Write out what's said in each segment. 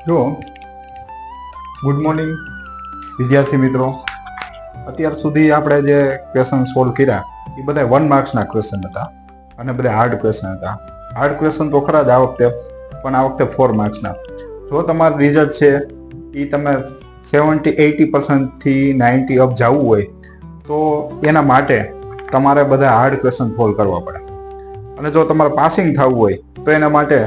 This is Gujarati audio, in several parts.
જો ગુડ મોર્નિંગ વિદ્યાર્થી મિત્રો, અત્યાર સુધી આપણે જે ક્વેશ્ચન સોલ્વ કર્યા એ બધા 1 માર્ક્સના ક્વેશ્ચન હતા અને બધા હાર્ડ ક્વેશ્ચન હતા. હાર્ડ ક્વેશ્ચન તો ખરા જ આ વખતે, પણ આ વખતે 4 માર્ક્સના. જો તમારું રિઝલ્ટ છે એ તમે 70-80% થી 90 અપ જવું હોય તો એના માટે તમારે બધા હાર્ડ ક્વેશ્ચન સોલ્વ કરવા પડે. અને જો તમારે પાસિંગ થવું હોય તો એના માટે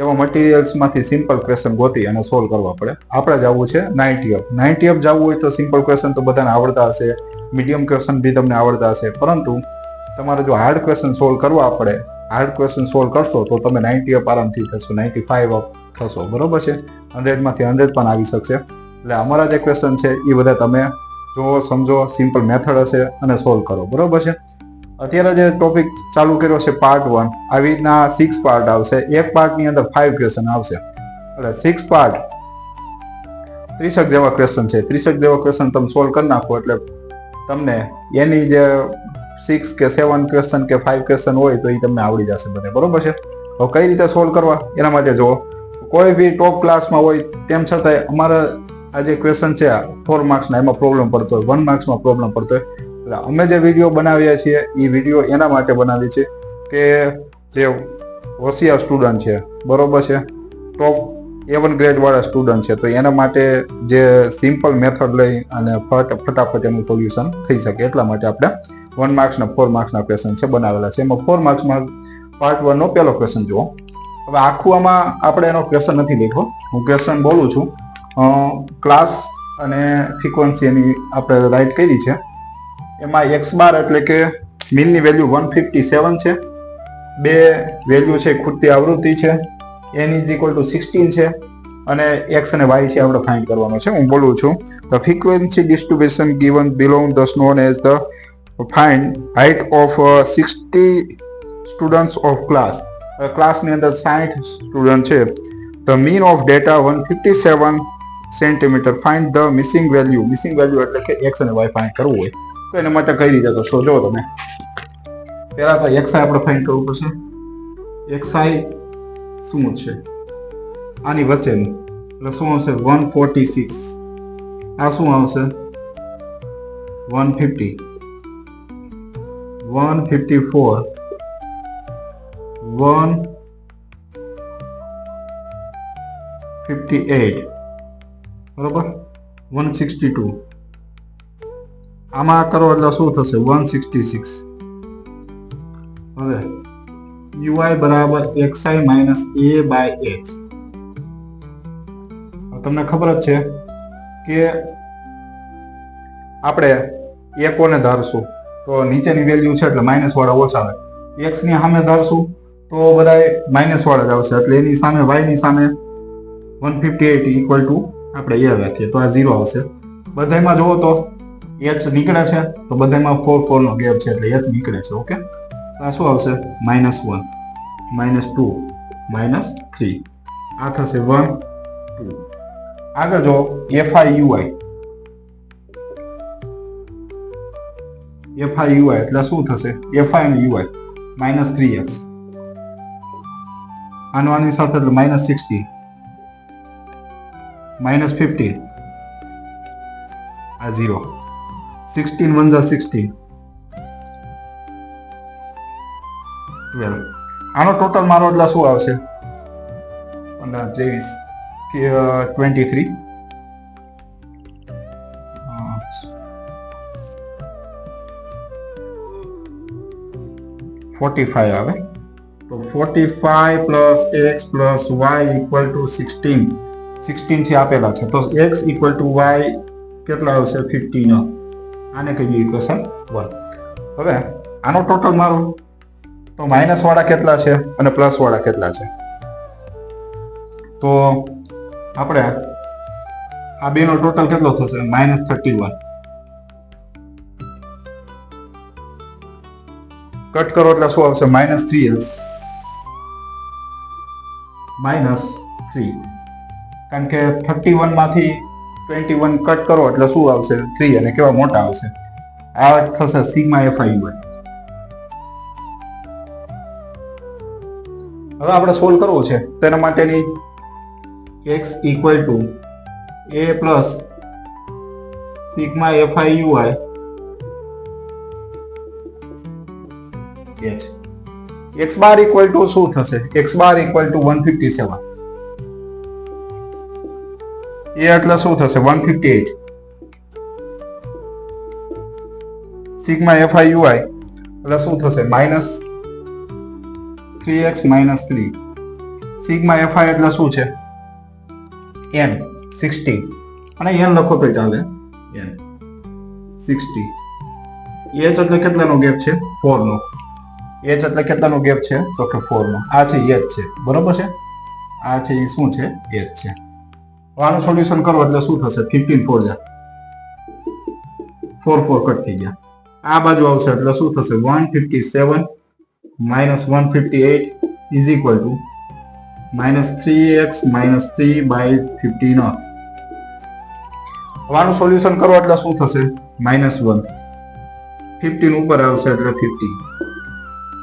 એવા મટીરિયલ્સમાંથી સિમ્પલ ક્વેશ્ચન ગોતી અને સોલ્વ કરવા પડે. આપણે જવું છે 90 અપ. 90 અપ જવું હોય તો સિમ્પલ ક્વેશ્ચન તો બધાને આવડતા હશે, મીડિયમ ક્વેશ્ચન બી તમને આવડતા હશે, પરંતુ તમારે જો હાર્ડ ક્વેશ્ચન સોલ્વ કરવા પડે, હાર્ડ ક્વેશ્ચન સોલ્વ કરશો તો તમે 90 અપ આરામથી થશો, 95 અપ થશો. બરોબર છે? 100માંથી 100 પણ આવી શકશે. એટલે અમારા જે ક્વેશ્ચન છે એ બધા તમે જો સમજો, સિમ્પલ મેથડ હશે અને સોલ્વ કરો. બરોબર છે? અત્યારે જે ટોપિક ચાલુ કર્યો છે પાર્ટ 1, આવી રીતના 6 પાર્ટ આવશે. એક પાર્ટની અંદર 5 ક્વેશ્ચન આવશે, એટલે 6 પાર્ટ 30 જેવા ક્વેશ્ચન છે. 30 જેવા ક્વેશ્ચન તમે સોલ્વ કરી નાખો એટલે તમને એની જે 6 કે 7 ક્વેશ્ચન કે 5 ક્વેશ્ચન હોય તો એ તમને આવડી જશે બધે. બરોબર છે? હવે કઈ રીતે સોલ્વ કરવા એના માટે જો કોઈ બી ટોપ ક્લાસમાં હોય તેમ છતાંય અમારા આ જે ક્વેશ્ચન છે 4 માર્ક્સના એમાં પ્રોબ્લેમ પડતો હોય, 1 માર્ક્સમાં પ્રોબ્લેમ પડતો હોય, એટલે અમે જે વિડીયો બનાવ્યા છીએ એ વિડીયો એના માટે બનાવીએ છીએ કે જે હોશિયાર સ્ટુડન્ટ છે, બરોબર છે, ટોપ A1 ગ્રેડ વાળા સ્ટુડન્ટ છે, તો એના માટે જે સિમ્પલ મેથડ લઈ અને ફટાફટ એનું સોલ્યુશન થઈ શકે, એટલા માટે આપણે 1 માર્ક્સના 4 માર્ક્સના ક્વેશ્ચન છે બનાવેલા છે. એમાં 4 માર્ક્સમાં પાર્ટ 1 નો પહેલો ક્વેશ્ચન જુઓ. હવે આખું આમાં આપણે એનો ક્વેશ્ચન નથી લખ્યો, હું ક્વેશ્ચન બોલું છું. ક્લાસ અને ફ્રીક્વન્સી એની આપણે રાઈટ કરી છે. એમાં x બાર એટલે કે મીનની વેલ્યુ 157 છે, બે વેલ્યુ છે ખૂટતી આવૃત્તિ છે, n is equal to 16 છે અને x અને y છે આપણે ફાઇન્ડ કરવાનો છે. હું બોલું છું, the frequency distribution given below thus known as the find height of 60 students of class. ક્લાસની અંદર 60 સ્ટુડન્ટ છે. the mean of data 157 centimetre. find the missing value. Missing value એટલે કે x અને y ફાઇન્ડ કરવું હોય તો એના માટે કઈ રીતે કરશો જો તમે. પહેલા તો xi આપણે ફાઇન્ડ કરવું પડશે. xi શું છે? આની વચ્ચેનું એટલે શું આવશે? 146. આ શું આવશે? 150, 154, 158, બરોબર, 162. આમાં કરો એટલે શું થશે? 166. હવે ui બરાબર xi minus a by x. તમને ખબર જ છે કે આપણે એકોને ધારશું તો નીચેની વેલ્યુ છે એટલે માઇનસ વાળા ઓછા આવે. x ની સામે ધારશું તો બધા માઇનસ વાળા જ આવશે, એટલે એની સામે y ની સામે 158 ઇક્વલ ટુ આપણે a રાખીએ તો આ 0 આવશે. બધામાં જુઓ તો h નીકળે છે તો બધામાં 4 નો ગેપ છે એટલે h નીકળે છે. ઓકે, આ શું આવશે? -1, -2, -3. આ થશે 1, 2. આગળ જો FIUI એટલે શું થશે? FI અને UI -3x. આની સાથે એટલે -60, -15, આ 0. 16 1 જા 16, 12. આનો ટોટલ મારો એટલે શું આવશે? 23, 23, 45 આવે. તો 45 plus x plus y equal to 16. 16 થી આપેલા છે તો x ઇક્વલ ટુ y કેટલા આવશે? 15. આને કહીએ ઇક્વેશન 1. હવે આનો ટોટલ મારો તો માઇનસ વાળા કેટલા છે અને પ્લસ વાળા કેટલા છે? તો આપણે આ બેનો ટોટલ કેટલો થશે? -31. કટ કરો એટલે શું આવશે? -3x -3. કારણ કે 31 માંથી 21 કટ કરો એટલે શું આવશે? 3. અને કેવા મોટા આવશે? આ થશે સિગ્મા FIUI. હવે આપણે સોલ્વ કરવું છે તેના માટેની x equal to a plus sigma fi ui h. x bar equal to શું થશે? x bar equal to 157. એ એટલે શું થશે? 158. સિગ્મા fi ui એટલે શું થશે? -3x - 3. સિગ્મા fi એટલે શું છે? n 60. અને n લખો તો ચાલે. n 60. h એટલે કેટલાનો ગેપ છે? 4 નો. h એટલે કેટલાનો ગેપ છે? તો કે 4 નો. આ છે h છે, બરોબર છે? આ છે એ શું છે? h છે. આનું સોલ્યુશન કરો એટલે શું થશે? 15 4 જા 4 4 કટ થઈ ગયા. આ બાજુ આવશે એટલે શું થશે? 157 - 158 is equal to -3x - 3/15. આનું સોલ્યુશન કરો એટલે શું થશે? -1. 15 ઉપર આવશે એટલે 50.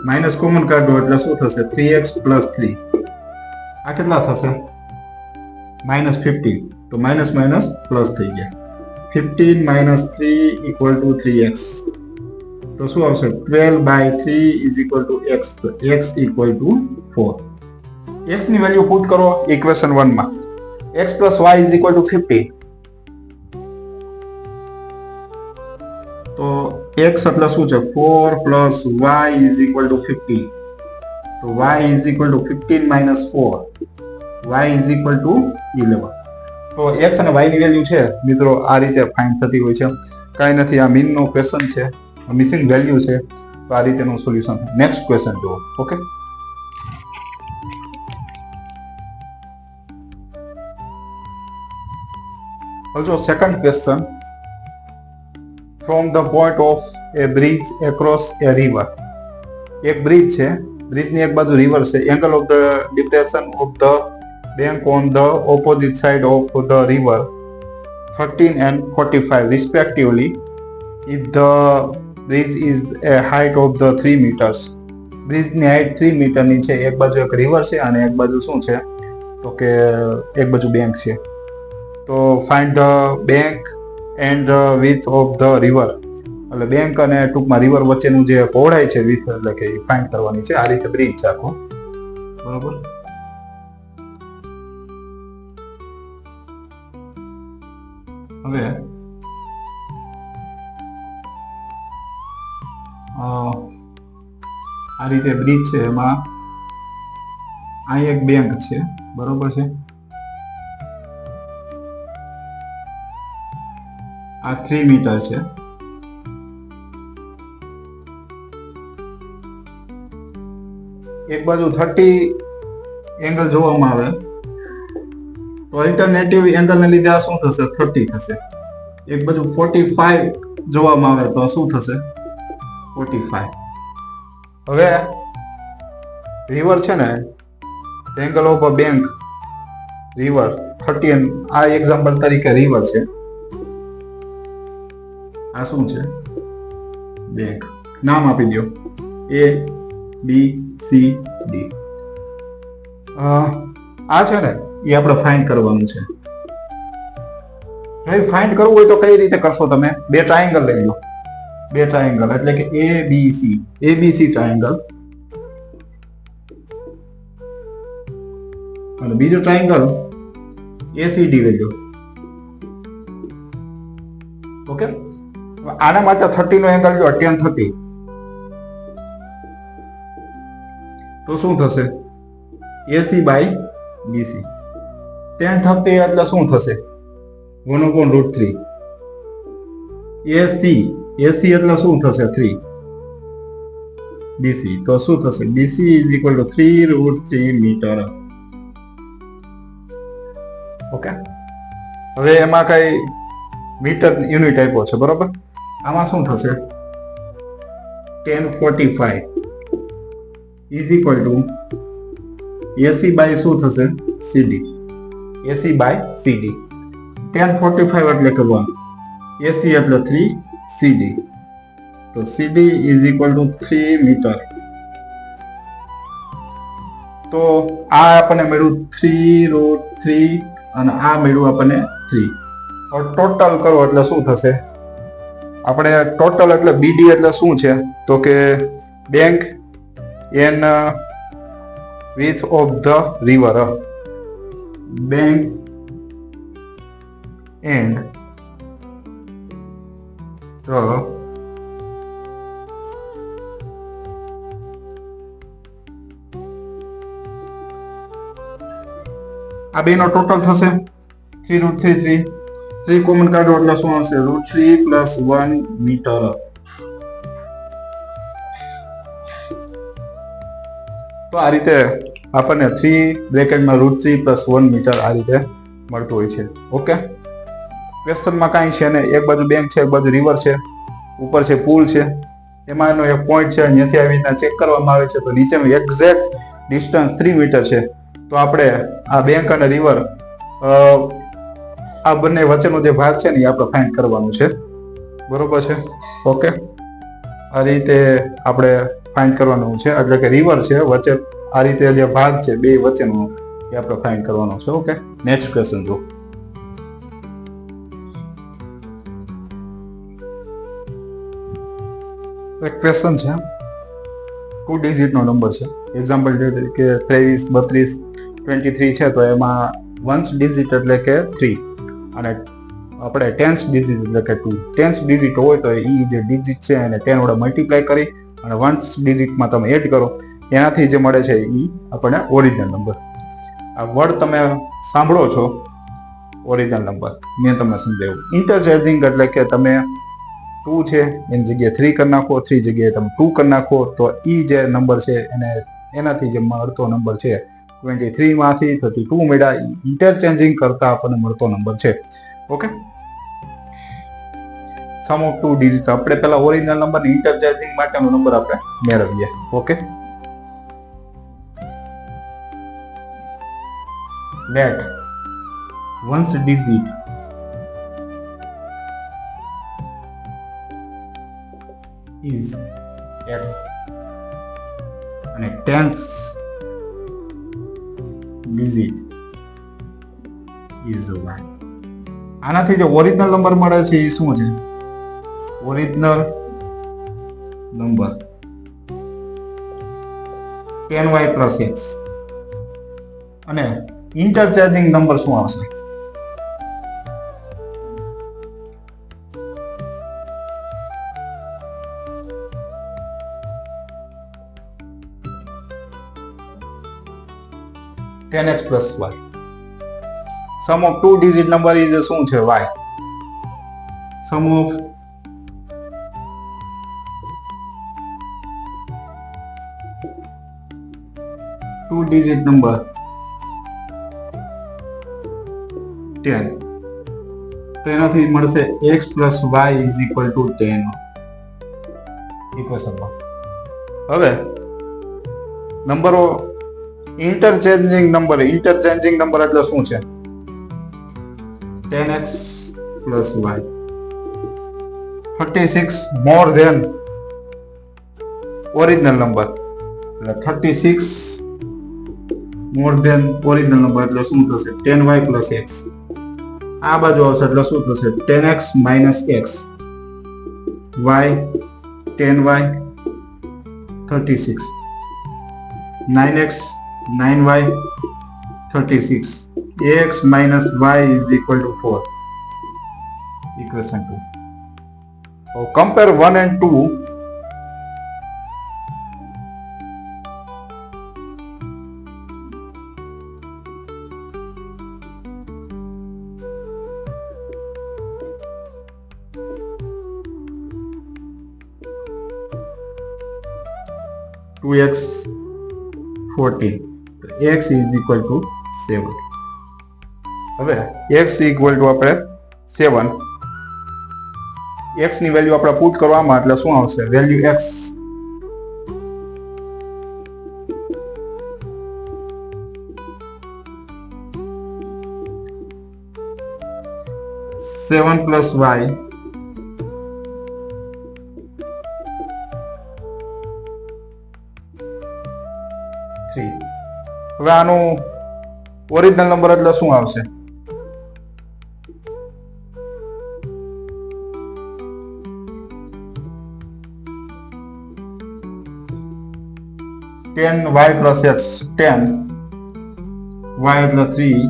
માઇનસ કોમન કાઢો એટલે શું થશે? 3x + 3. આ કેટલા થશે? -15. તો માઇનસ માઇનસ પ્લસ થઈ ગયા. 15 - 3 = 3x. તો શું આવશે? 12/3 is equal to x. તો x equal to 4. x ની વેલ્યુ પુટ કરો ઇક્વેશન 1 માં. x + y is equal to 50. તો x એટલે શું છે? 4 + y is equal to 50. તો y is equal to 15 - 4. y is equal to 11. તો x અને y ની વેલ્યુ છે મિત્રો આ રીતે ફાઇન્ડ થતી હોય છે. કાંઈ નથી, આ મીન નો ક્વેશ્ચન છે, મિસિંગ વેલ્યુ છે. તો આ રીતેનું સોલ્યુશન. નેક્સ્ટ ક્વેશ્ચન જુઓ. Okay, also second question, from the point of a bridge across a river. એક બ્રિજ છે, બ્રિજની એક બાજુ રિવર છે. Angle of the depression of the bank on the opposite side of the river 13 and 45 respectively if the bridge is a height of the 3 meters. Bridge ની હાઈટ 3 મીટર ની છે. એક બાજુ એક રિવર છે અને એક બાજુ શું છે? તો કે એક બાજુ બેંક છે. તો find the bank and width of the river. એટલે બેંક અને ટૂંકમાં રિવર વચ્ચેનું જે પહોળાઈ છે, width એટલે કે ફાઇન્ડ કરવાની છે. આ રીતે બ્રિજ છે આખો, બરોબર. હવે આ રીતે બ્રિજ છે, એમાં અહીં એક બેંક છે, બરોબર છે. આ 3 મીટર છે. એક બાજુ 30 એંગલ જોવામાં આવે તો અલ્ટરનેટિવ એંગલને લીધે આ શું થશે? 30 થશે. એક બાજુ 45 જોવામાં આવે તો શું થશે? 45. હવે રિવર છે ને, angle of a bank river 30. આ એક્ઝામ્પલ તરીકે રિવર છે, આ શું છે? બેંક. નામ આપી દો ABCD. આ છે ને એ આપણે ફાઇન્ડ કરવાનું છે. ભાઈ ફાઇન્ડ કરવું હોય તો કઈ રીતે કરશો તમે? બે ટ્રાયેંગલ લઈ લો. બે ટ્રાયેંગલ એટલે કે ABC ટ્રાયેંગલ અને બીજો ટ્રાયેંગલ ACD લઈ લો. ઓકે, આના માટે 30 નો એંગલ જો tan 30. તો શું થશે? AC/BC. tan 30 એટલે શું થશે? 1/√3. AC એટલે શું થશે? 3. BC તો શું થશે? BC is equal to 3√3 metre. Okay, હવે એમાં કઈ મીટર યુનિટ આપ્યો છે, બરોબર. આમાં શું થશે? tan 45 is equal to AC by શું થશે? CD. AC/CD. tan 45 એટલે કે 1, AC એટલે 3, CD. તો CD is equal to 3 metre. તો આ આપણને મળ્યું 3√3 અને આ મળ્યું આપણને 3. હવે ટોટલ કરો એટલે શું થશે? આપણે ટોટલ એટલે બીડી એટલે શું છે તો કે બેંક એન width of the river, bank and the આ બેનો ટોટલ થશે 3√3 3 કોમન કાઢો એટલે શું આવશે? √3 + 1 મીટર. તો આ રીતે આપણને 3 બ્રેકેટમાં √3 + 1 મીટર આ રીતે મળતું હોય છે. ઓકે, ક્વેશ્ચનમાં કાંઈ છે ને, એક બાજુ બેંક છે, એક બાજુ રિવર છે, ઉપર છે પુલ છે, એમાં એનો એક પોઈન્ટ છે, અહીંયાથી આવી રીતના ચેક કરવામાં આવે છે તો નીચેનું એક્ઝેક્ટ ડિસ્ટન્સ 3 મીટર છે. તો આપણે આ બેંક અને રિવર આ બંને વચ્ચેનો જે ભાગ છે ને એ આપણે ફાઇન્ડ કરવાનું છે. બરોબર છે? ઓકે, આ રીતે આપણે ફાઇન્ડ કરવાનું છે. એટલે કે રિવર છે વચ્ચે, આ રીતે જે ભાગ છે બે વચ્ચેનો એ આપણે ફાઇન્ડ કરવાનો છે. ઓકે, નેક્સ્ટ ક્વેશ્ચન જો. એક ક્વેશ્ચન છે, 2 ડિજિટનો નંબર છે. એક્ઝામ્પલ કે 23, 32, 23 છે તો એમાં 1th ડિજિટ એટલે કે 3 અને આપણે 10th ડિજિટ એટલે કે 2. 10th ડિજિટ હોય તો એ જે ડિજિટ છે એને 10 વડે મલ્ટીપ્લાય કરી અને 1th ડિજિટમાં તમે એડ કરો, એનાથી જે મળે છે એ આપણને ઓરિજિનલ નંબર. આ વર્ડ તમે સાંભળો છો, ઓરિજિનલ નંબર મેં તમને સમજાવ્યું. ઇન્ટરચેન્જિંગ એટલે કે તમે 2 છે એની જગ્યાએ 3 કરી નાખો, 3 જગ્યાએ તમે 2 કરી નાખો તો એ જે નંબર છે એને એનાથી જે મળતો નંબર છે 23 માંથી 32 મળ્યા, ઇન્ટરચેન્જિંગ કરતા આપણને મળતો નંબર છે. Okay, sum of 2 digit. આપણે પેલા ઓરિજિનલ નંબર ને ઇન્ટરચેન્જિંગ માટેનો નંબર આપણે મેળવીએ. Okay, let 1th digit is x અને 10th ડિજિટ is y. આનાથી જે ઓરિજિનલ નંબર મળે છે એ શું છે? ઓરિજિનલ નંબર 10y + x અને ઇન્ટરચેન્જિંગ નંબર શું આવશે? x + y. Sum of 2 digit number is શું છે? y. Sum of 2 digit number 10. તો એનાથી મળશે x + y = 10 ઇક્વેશનમાં. હવે નંબરો ઇન્ટરચેન્જિંગ નંબર એટલે શું છે? 10x + y. 36 more than original number એટલે 36 મોર ધેન ઓરિજિનલ નંબર એટલે શું થશે? 10y + x. આ બાજુ આવશે એટલે શું થશે? 10x - x, y 10y 36, 9x 9y 36, ax - y = 4. Equation 2. So compare 1 and 2. x 14, x = 7. હવે x આપણે 7, x ની વેલ્યુ આપણે પુટ કરવામાં એટલે શું આવશે? વેલ્યુ x 7 + y હવે આનું ઓરિજિનલ નંબર એટલે શું આવશે? 10y plus x 10, y એટલે 3,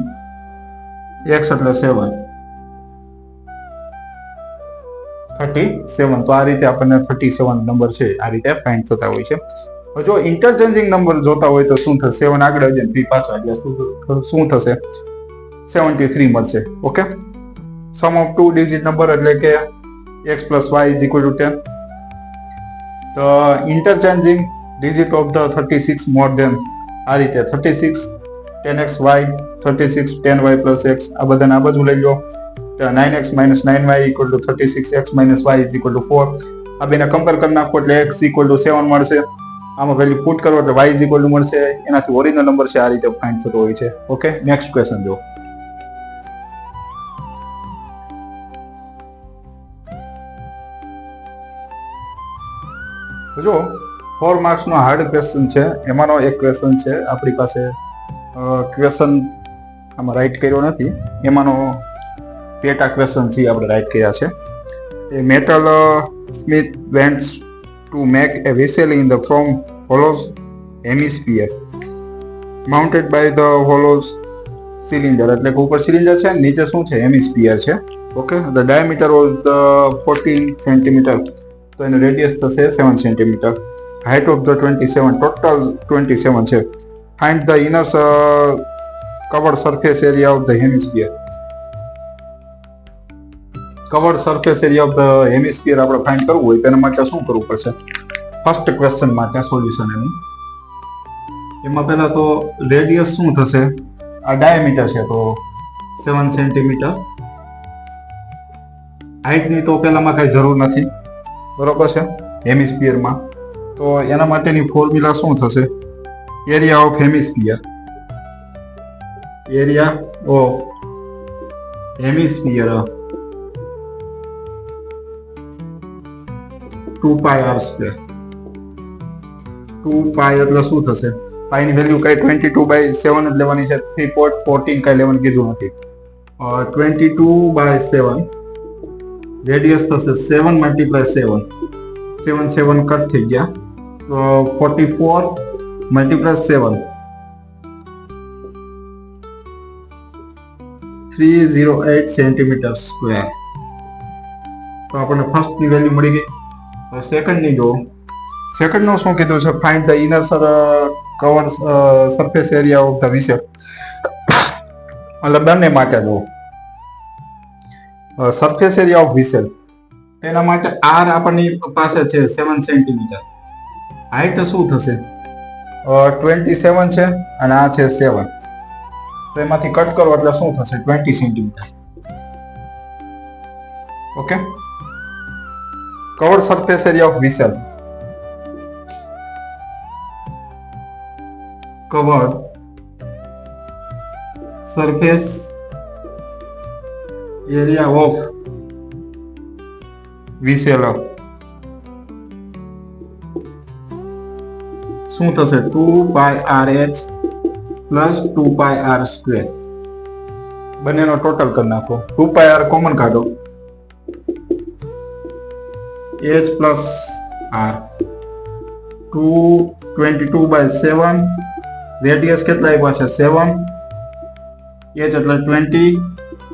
x એટલે 7, 37. તો આ રીતે આપણને 37 નંબર છે આ રીતે ફાઇન્ડ થતા હોય છે. જો ઇન્ટરચેન્જિંગ નંબર જોતા હોય તો શું થશે? 7 આગળ આવી જાય 3 પાછળ એટલે શું થશે? 73 મળશે. Okay, sum of 2 digit number એટલે કે x plus y is equal to 10. The interchanging digit of the 36 more than આ રીતે 36 10x y 36 10y plus x આ બધાને આ બાજુ લઈ લો. 9x minus 9y equal to 36x minus y is equal to 4. આ બેને કમ્પેર કરી નાખો એટલે x equal to 7 મળશે. આમાં વેલ્યુ પુટ કરો એટલે y is equal to મળશે. એનાથી ઓરિજિનલ નંબર છે આ રીતે ફાઇન્ડ થતો હોય છે. ઓકે, નેક્સ્ટ ક્વેશ્ચન જો. જો 4 માર્ક્સ નો હાર્ડ ક્વેશ્ચન છે. એમાંનો એક ક્વેશ્ચન છે આપણી પાસે. ક્વેશ્ચન આમાં રાઈટ કર્યો નથી, એમાંનો પેટા ક્વેશ્ચન છે આપણે રાઈટ કર્યા છે. A metal smith wants to make a vessel in the from hollows hemisphere mounted by the hollows cylinder. એટલે કે ઉપર સિલિન્ડર છે, નીચે શું છે? હેમિસ્ફિયર છે. Okay, the diameter of the 14 centimetre, તો એનું રેડિયસ થશે 7 centimetre. Height of the 27, total 27 છે. Find the inner covered surface area of the hemisphere. Covered surface area of the hemisphere આપણે ફાઇન્ડ કરવું હોય તેના માટે શું કરવું પડશે? ફર્સ્ટ ક્વેશ્ચન માટે સોલ્યુશન એમાં પહેલા તો રેડિયસ શું થશે? આ ડાયામીટર છે તો 7 સેન્ટીમીટર. હાઇટની તો પહેલામાં કઈ જરૂર નથી, બરોબર છે, હેમિસ્ફિયરમાં. તો એના માટેની ફોર્મ્યુલા શું થશે? Area of hemisphere, area of hemisphere 2πr². 2π એટલે શું થશે? પાઈ ની વેલ્યુ કઈ 22/7 જ લેવાની છે. 3.14 કઈ લેવાનું કીધું નથી. 22/7 રેડિયસ થશે 7 મલ્ટીપ્લાય 7, 7 7 કટ થઈ ગયા તો 44 મલ્ટીપ્લાય 7 308 સેન્ટીમીટર સ્ક્વેર. તો આપણને ફર્સ્ટ ની વેલ્યુ મળી ગઈ. સેકન્ડ ની જો, સેકન્ડ નું શું કીધું છે? Find the inner curved surface area of the vessel. એટલે બંને માટે જો સરફેસ એરિયા ઓફ વિસેલ, તેના માટે આર આપણી પાસે છે 7 સેન્ટીમીટર. હાઇટ શું થશે? 27 છે અને આ છે 7, તો એમાંથી કટ કરો એટલે શું થશે? 20 centimetre. Okay, curved surface area of vessel, curved surface area of vessel શું થશે? 2πrh plus 2πr². બંનેનો ટોટલ કરી નાખો. 2πr કોમન કાઢો, h પ્લસ r. 222/7 રેડિયસ કેટલા આવ્યા છે? 7, h એટલે 20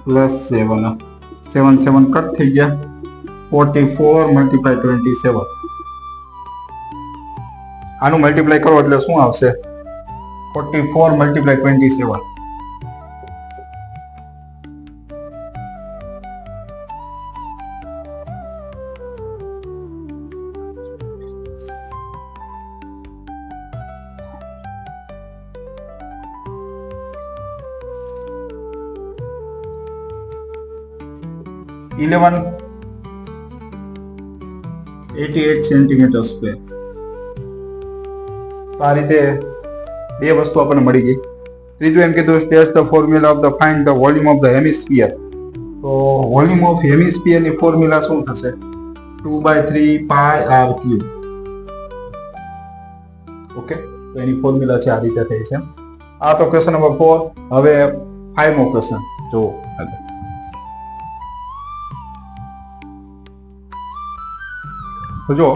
પ્લસ 7, 7 7 કટ થઈ ગયા. 44 મલ્ટીપ્લાય 27. આનું મલ્ટીપ્લાય કરો એટલે શું આવશે? 44 મલ્ટીપ્લાય 27. $11.88 centimetre square. તો આ રીતે બે વસ્તુ આપણને મળી ગઈ. ત્રીજું એમ કીધું state the formula of the find the volume of the hemisphere. તો વોલ્યુમ ઓફ હેમિસ્ફિયર ની ફોર્મ્યુલા શું થશે? 2/3πr³. ઓકે, તો એની ફોર્મ્યુલા છે આ રીતે થઈ છે. આ તો ક્વેશ્ચન નંબર 4. હવે 5મો ક્વેશ્ચન જો. તો જો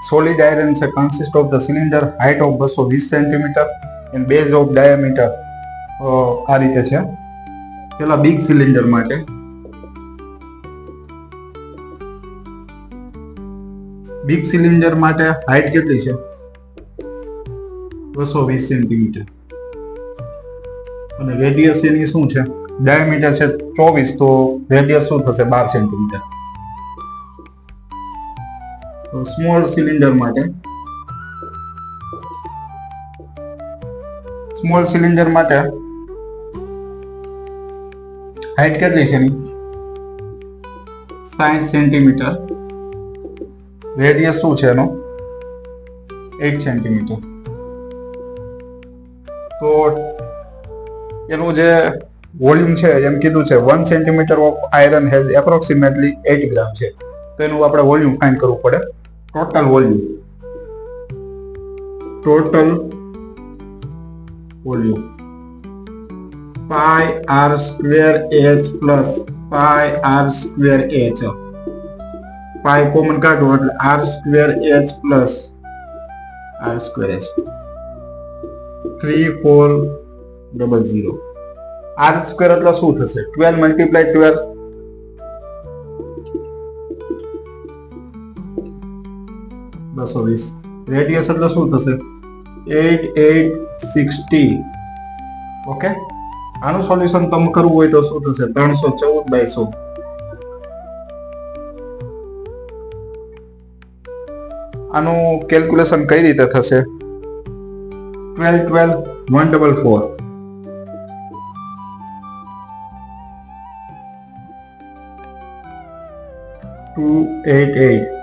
સોલિડ આયરન છે consist of the cylinder height of 220 centimetre and base of diameter આ રીતે છે. પેલા બિગ સિલિન્ડર માટે હાઇટ કેટલી છે 220 સેન્ટીમીટર અને રેડિયસ એની શું છે ડાયામીટર છે 24 તો રેડિયસ શું થશે 12 સેન્ટીમીટર. તો સ્મોલ સિલિન્ડર માટે હાઇટ કેટલી છે એની 60 સેન્ટીમીટર, રેડિયસ શું છે એનો 8 સેન્ટીમીટર. તો એનું જે વોલ્યુમ છે એમ કીધું છે 1 centimetre of iron has approximately 8 ગ્રામ છે. તો એનું આપણે વોલ્યુમ ફાઇન્ડ કરવું પડે. Total volume pi r square h plus pi r square h. pi common કાઢો એટલે r square h plus r square h 3400. r square એટલે શું થશે 12 multiply 12 220. રેડિયસ એટલે શું થશે 8860. ઓકે, આનું સોલ્યુશન તમે કરવું હોય તો શું થશે 314/100. આનું કેલ્ક્યુલેશન કઈ રીતે થશે 12 12 144 288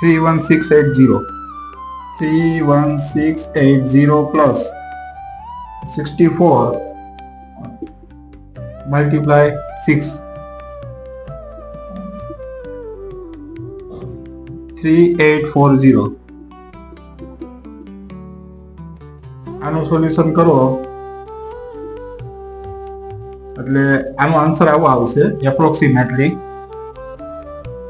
31680 plus 64 multiply 6 3840. આનું સોલ્યુશન કરો એટલે આનો આન્સર આવો આવશે એપ્રોક્સિમેટલી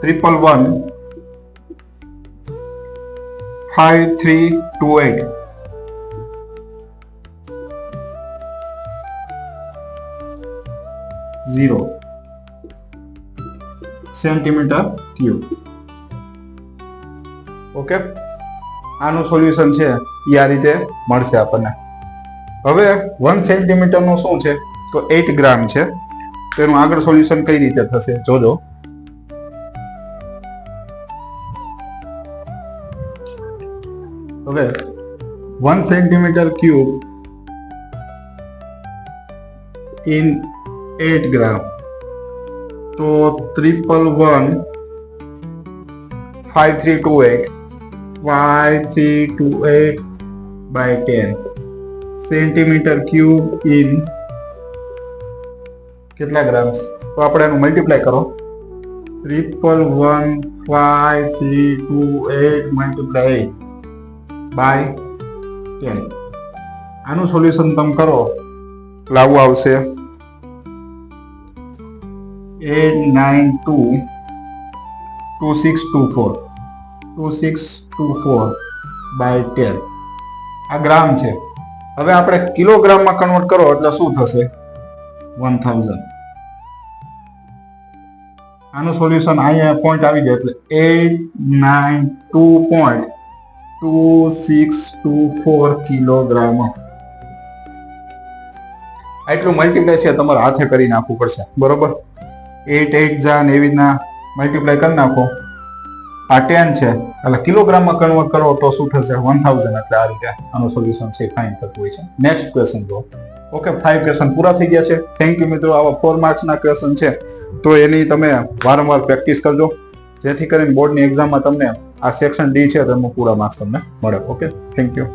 1115328 0 સેન્ટીમીટર ક્યુબ. ઓકે, આનું સોલ્યુશન છે એ આ રીતે મળશે આપણને. હવે 1 સેન્ટીમીટર નું શું છે તો 8 ગ્રામ છે. તો એનું આગળ સોલ્યુશન કઈ રીતે થશે જોજો. હવે 1 સેન્ટીમીટર ક્યુબ ઇન 8 ગ્રામ તો 1115328 by 10 સેન્ટીમીટર ક્યુબ ઇન કેટલા ગ્રામ્સ તો આપણે એનું મલ્ટીપ્લાય કરો 1115328 multiply 8 by 10. આનું સોલ્યુશન તમે કરો લાવું આવશે 8922624 by 10. આ ગ્રામ છે. હવે આપણે કિલોગ્રામમાં કન્વર્ટ કરો એટલે શું થશે 1000. આનું સોલ્યુશન અહીંયા પોઈન્ટ આવી જાય એટલે 892.2624 કિલોગ્રામ. આટલું મલ્ટીપ્લાય છે તમારે હાથે કરી નાખવું પડશે, બરોબર. 8 8 જા ને એવી રીતના મલ્ટીપ્લાય કરી નાખો. આ 10 છે એટલે કિલોગ્રામમાં કન્વર્ટ કરો તો શું થશે 1000. એટલે આ રીતે આનું સોલ્યુશન છે ફાઇન્ડ થતું હોય છે. નેક્સ્ટ ક્વેશ્ચન જો. ઓકે, 5 ક્વેશ્ચન પૂરા થઈ ગયા છે. થેન્ક યુ મિત્રો. આવા 4 માર્ક્સના ક્વેશ્ચન છે તો એની તમે વારંવાર પ્રેક્ટિસ કરજો જેથી કરીને બોર્ડની એક્ઝામમાં તમને આ સેક્શન ડી છે તેમાં પૂરા માર્ક્સ તમને મળે. Okay, thank you.